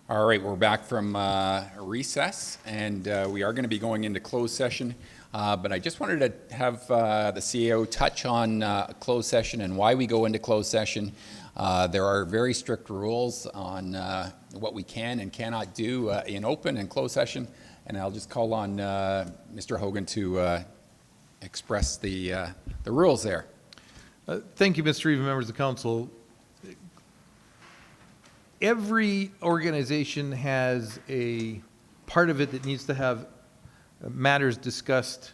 All right, we're back from recess, and we are going to be going into closed session. But I just wanted to have the CAO touch on closed session and why we go into closed session. There are very strict rules on what we can and cannot do in open and closed session, and I'll just call on Mr. Hogan to express the rules there. Thank you, Mr. Eva, members of the council. Every organization has a part of it that needs to have matters discussed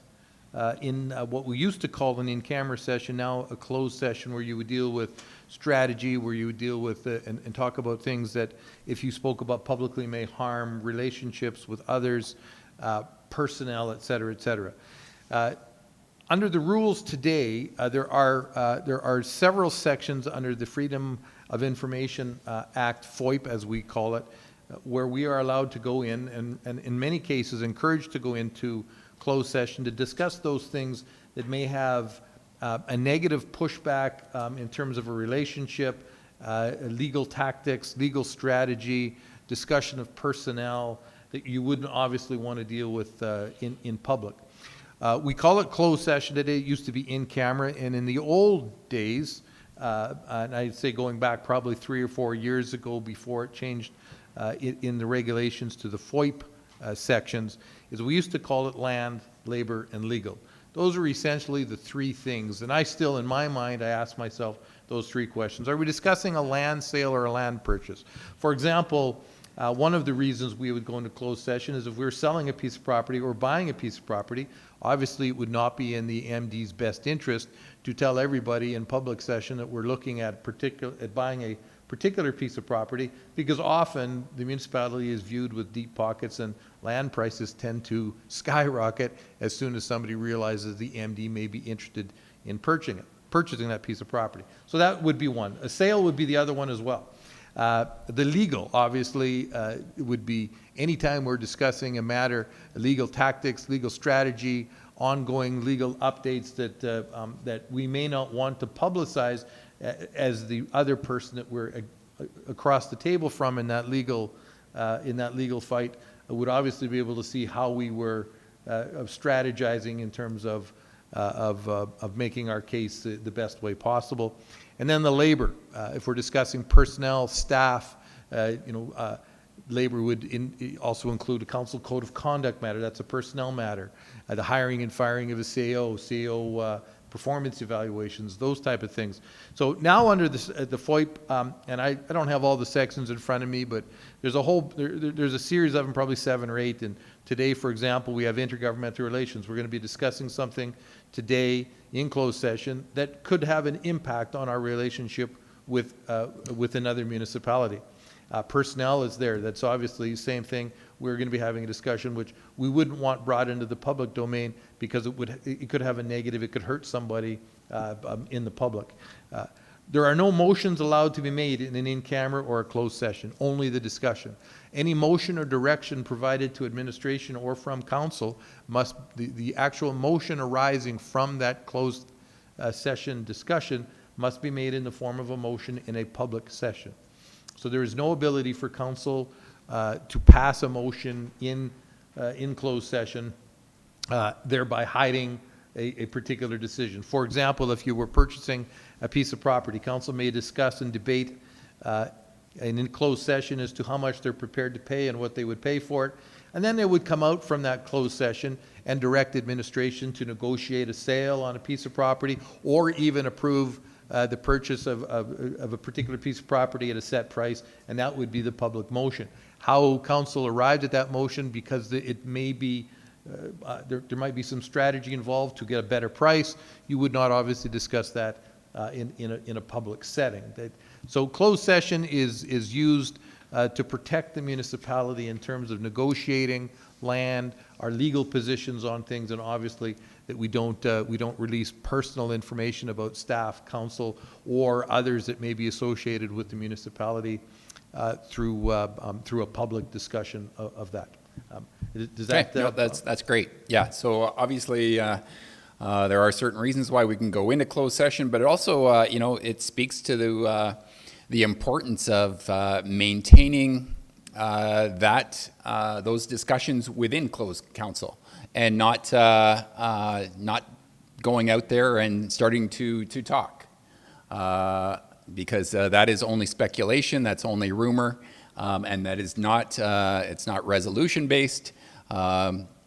in what we used to call an in-camera session, now a closed session, where you would deal with strategy, where you would deal with and talk about things that, if you spoke about publicly, may harm relationships with others, personnel, et cetera, et cetera. Under the rules today, there are several sections under the Freedom of Information Act, FOIP as we call it, where we are allowed to go in and in many cases encouraged to go into closed session to discuss those things that may have a negative pushback in terms of a relationship, legal tactics, legal strategy, discussion of personnel that you wouldn't obviously want to deal with in public. We call it closed session today. It used to be in camera, and in the old days, and I'd say going back probably 3 or 4 years ago before it changed in the regulations to the FOIP sections, is we used to call it land, labor, and legal. Those are essentially the three things, and I still, in my mind, I ask myself those three questions. Are we discussing a land sale or a land purchase? For example, one of the reasons we would go into closed session is if we were selling a piece of property or buying a piece of property, obviously it would not be in the MD's best interest to tell everybody in public session that we're looking at buying a particular piece of property, because often the municipality is viewed with deep pockets and land prices tend to skyrocket as soon as somebody realizes the MD may be interested in purchasing that piece of property. So that would be one. A sale would be the other one as well. The legal, obviously, would be anytime we're discussing a matter, legal tactics, legal strategy, ongoing legal updates that we may not want to publicize as the other person that we're across the table from in that legal fight would obviously be able to see how we were strategizing in terms of making our case the best way possible. And then the labor, if we're discussing personnel, staff, labor would also include a council code of conduct matter. That's a personnel matter. The hiring and firing of a CAO, performance evaluations, those type of things. So now under the FOIP, and I don't have all the sections in front of me, but there's a series of them, probably 7 or 8. And today, for example, we have intergovernmental relations. We're going to be discussing something today in closed session that could have an impact on our relationship with another municipality. Personnel is there. That's obviously the same thing. We're going to be having a discussion which we wouldn't want brought into the public domain because it could have a negative. It could hurt somebody in the public. There are no motions allowed to be made in an in-camera or a closed session, only the discussion. Any motion or direction provided to administration or from council the actual motion arising from that closed session discussion must be made in the form of a motion in a public session. So there is no ability for council to pass a motion in closed session, thereby hiding a particular decision. For example, if you were purchasing a piece of property, council may discuss and debate in closed session as to how much they're prepared to pay and what they would pay for it. And then they would come out from that closed session and direct administration to negotiate a sale on a piece of property or even approve the purchase of a particular piece of property at a set price, and that would be the public motion. How council arrived at that motion, because it may be there might be some strategy involved to get a better price. You would not obviously discuss that in a public setting. So closed session is used to protect the municipality in terms of negotiating land, our legal positions on things, and obviously that we don't release personal information about staff, council, or others that may be associated with the municipality through a public discussion of that. Does that? Okay. No, that's great. Yeah. So obviously, there are certain reasons why we can go into closed session, but it also, it speaks to the importance of maintaining those discussions within closed council and not going out there and starting to talk. Because that is only speculation, that's only rumor, and that is not, it's not resolution-based.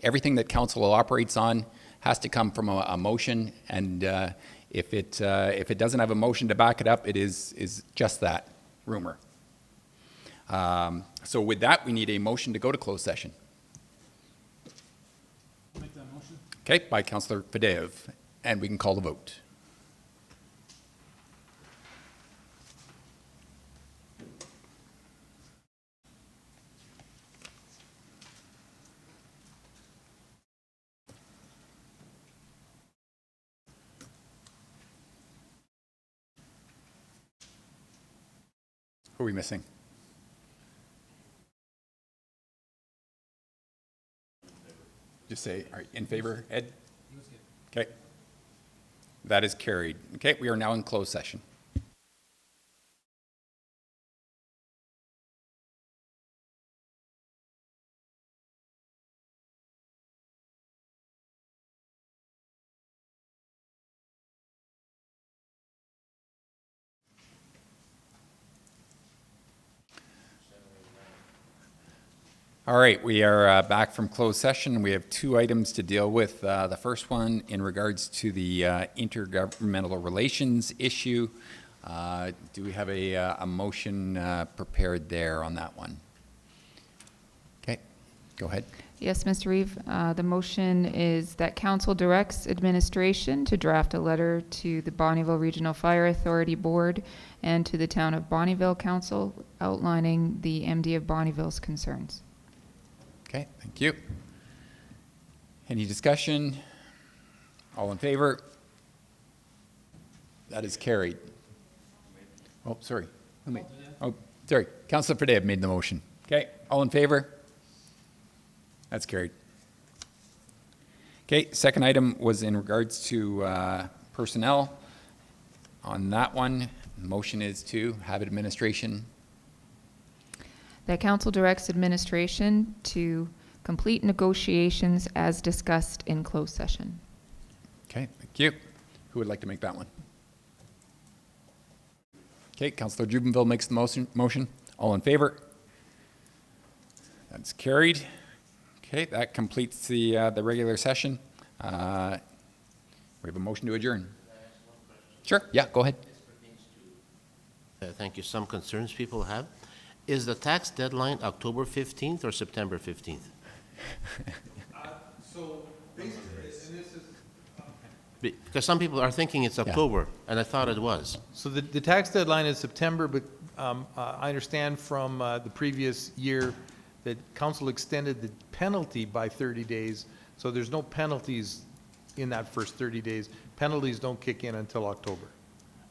Everything that council operates on has to come from a motion, and if it doesn't have a motion to back it up, it is just that, rumor. So with that, we need a motion to go to closed session. Make that motion. Okay, by Councillor Fadeev, and we can call the vote. Who are we missing? Just say, all right, in favor, Ed? Okay. That is carried. Okay, we are now in closed session. All right, we are back from closed session. We have two items to deal with. The first one in regards to the intergovernmental relations issue. Do we have a motion prepared there on that one? Okay, go ahead. Yes, Mr. Reeve. The motion is that council directs administration to draft a letter to the Bonnyville Regional Fire Authority Board and to the Town of Bonnyville Council outlining the MD of Bonnyville's concerns. Okay, thank you. Any discussion? All in favor? That is carried. Oh, sorry. Who made? Oh, sorry. Councillor Fadeev made the motion. Okay, all in favor? That's carried. Okay, second item was in regards to personnel. On that one, the motion is to have administration. That council directs administration to complete negotiations as discussed in closed session. Okay, thank you. Who would like to make that one? Okay, Councillor Jubenville makes the motion. All in favor? That's carried. Okay, that completes the regular session. We have a motion to adjourn. Sure, yeah, go ahead. Thank you. Some concerns people have. Is the tax deadline October 15th or September 15th? So basically, and this is. Because some people are thinking it's October, and I thought it was. So the tax deadline is September, but I understand from the previous year that council extended the penalty by 30 days, so there's no penalties in that first 30 days. Penalties don't kick in until October.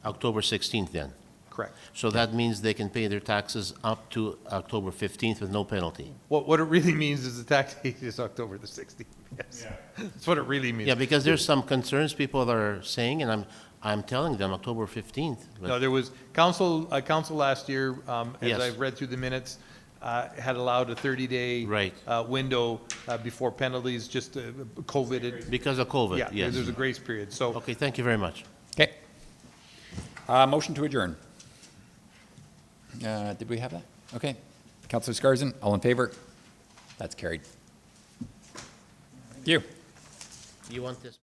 October 16th then. Correct. So that means they can pay their taxes up to October 15th with no penalty. What it really means is the tax date is October the 16th. Yes. That's what it really means. Yeah, because there's some concerns people are saying, and I'm telling them October 15th. but- No, there was, council last year, as Yes. I've read through the minutes, had allowed a 30-day Right. window before penalties, just COVID. Because of COVID, Yeah, yes. there's a grace period, so. Okay, thank you very much. Okay. Motion to adjourn. Did we have that? Okay. Councillor Scarson, all in favor? That's carried. Thank you. You want this?